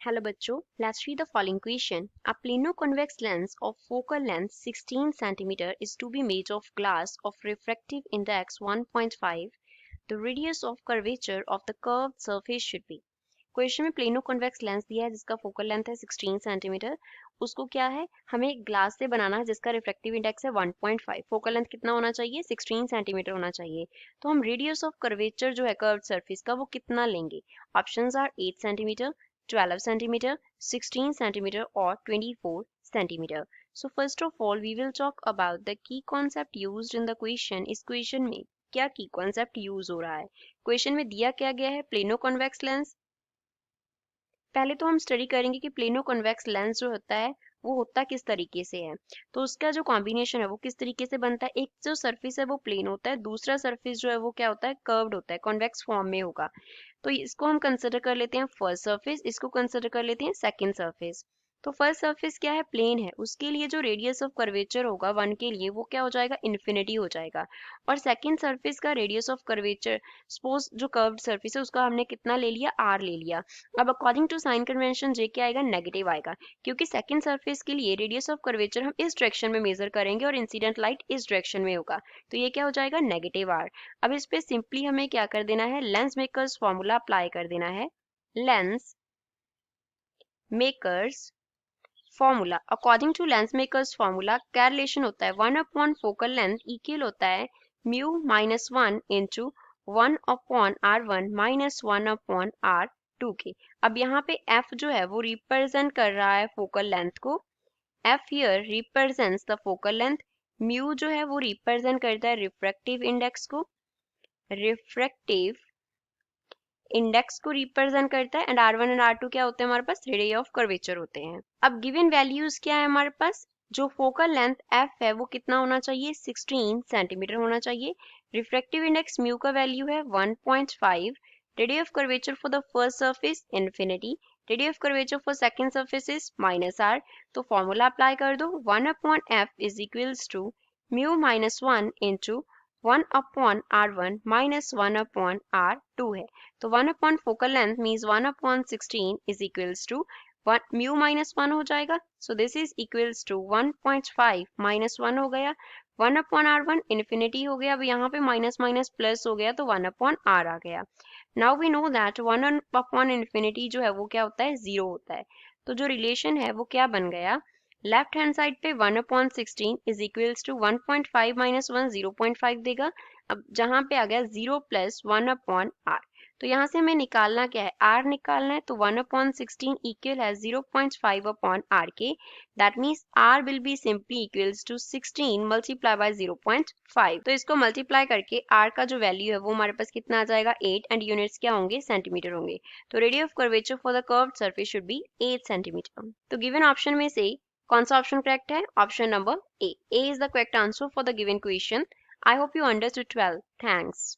Hello बच्चों, let's read the following question. A plano-convex lens of focal length 16 cm is to be made of glass of refractive index 1.5. The radius of curvature of the curved surface should be. Question में plano convex lens दिया है जिसका focal length है 16 centimetre. उसको क्या है, हमें glass से बनाना है जिसका रिफ्लेक्टिव इंडेक्स है 1.5। फोकल लेंथ कितना होना चाहिए, 16 सेंटीमीटर होना चाहिए। तो हम रेडियस ऑफ कर्वेचर जो है कर्व्ड सरफेस का वो कितना लेंगे। Options are 8 centimeter, 12 centimeter, 16 centimeter or 24 centimeter. So first of all we will talk about the key concept used in the question. इस क्वेश्चन में क्या की कॉन्सेप्ट यूज हो रहा है। क्वेश्चन में दिया क्या गया है, प्लेनो कॉन्वेक्स लेंस। पहले तो हम स्टडी करेंगे कि प्लेनो कॉन्वेक्स लेंस जो होता है वो होता किस तरीके से है। तो उसका जो कॉम्बिनेशन है वो किस तरीके से बनता है। एक जो सरफेस है वो प्लेन होता है, दूसरा सरफेस जो है वो क्या होता है, कर्व्ड होता है, कॉन्वेक्स फॉर्म में होगा। तो इसको हम कंसिडर कर लेते हैं फर्स्ट सरफेस, इसको कंसिडर कर लेते हैं सेकंड सरफेस। तो फर्स्ट सरफेस क्या है, प्लेन है, उसके लिए जो रेडियस ऑफ कर्वेचर होगा 1 के लिए वो क्या हो जाएगा, इन्फिनिटी हो जाएगा। और सेकंड सरफेस का रेडियस ऑफ कर्वेचर, सपोज जो कर्व्ड सरफेस है उसका हमने कितना ले लिया, r ले लिया। अब अकॉर्डिंग टू साइन कन्वेंशन जे क्या आएगा, नेगेटिव आएगा, क्योंकि सेकंड सरफेस के लिए रेडियस ऑफ कर्वेचर हम इस डायरेक्शन में मेजर करेंगे और इंसिडेंट लाइट इस डायरेक्शन में होगा। तो ये क्या हो जाएगा, नेगेटिव r। अब इस पे सिंपली हमें क्या कर देना है, लेंस मेकर्स फॉर्मूला अप्लाई कर देना है। Lens makers formula, according to lens makers formula क्या रिलेशन होता है, 1 अपॉन फोकल लेंथ इक्वल होता है mu minus 1 into 1 upon r1 minus 1 upon r2 के। अब यहाँ पे f जो है वो रिप्रेजेंट कर रहा है फोकल लेंथ को, f here represents the focal length. Mu जो है वो रिप्रेजेंट करता है रिफ्रैक्टिव इंडेक्स को, रिफ्रैक्टिव इंडेक्स को रिप्रेजेंट करता है। एंड r1 एंड r2 क्या होते हैं हमारे पास, रेडियस ऑफ कर्वेचर होते हैं। अब गिवन वैल्यूज क्या है हमारे पास, जो फोकल लेंथ f है वो कितना होना चाहिए, 16 सेंटीमीटर होना चाहिए। रिफ्रैक्टिव इंडेक्स म्यू का वैल्यू है 1.5। Radius of curvature for the first surface infinity, radius of curvature for second surface is minus r। तो फॉर्मूला अप्लाई कर दो, 1 upon f is equals to mu minus 1 into 1 upon r1 minus 1 upon r2 है। तो 1 upon focal length means 1 upon 16 is equals to 1 mu minus 1 हो जाएगा। So this is equals to 1.5 minus 1 हो गया, 1 upon r1 infinity हो गया। अब यहाँ पे माइनस माइनस प्लस हो गया तो 1 अपॉन r आ गया। Now we know that 1 upon infinity जो है वो क्या होता है, 0 होता है। तो जो रिलेशन है वो क्या बन गया, लेफ्ट हैंड साइड पे 1 upon 16 is equals to 1.5 minus 1 0.5 देगा। अब जहाँ पे आ गया 0 प्लस 1 अपॉन r, तो यहाँ से हमें निकालना क्या है, r निकालना है। तो 1 अपॉन 16 इक्वल है 0.5 अपॉन r के, that means r will be simply equals to 16 multiply by 0.5। तो इसको मल्टीप्लाई करके r का जो वैल्यू है वो हमारे पास कितना आ जाएगा, 8, एंड यूनिट्स क्या होंगे, सेंटीमीटर होंगे। तो radius of curvature for the curved surface should be 8 centimetre. तो गिवन ऑप्शन में से कौन सा ऑप्शन करेक्ट है, option number A. A is the correct answer for the given question. I hope you understood 12। Thanks.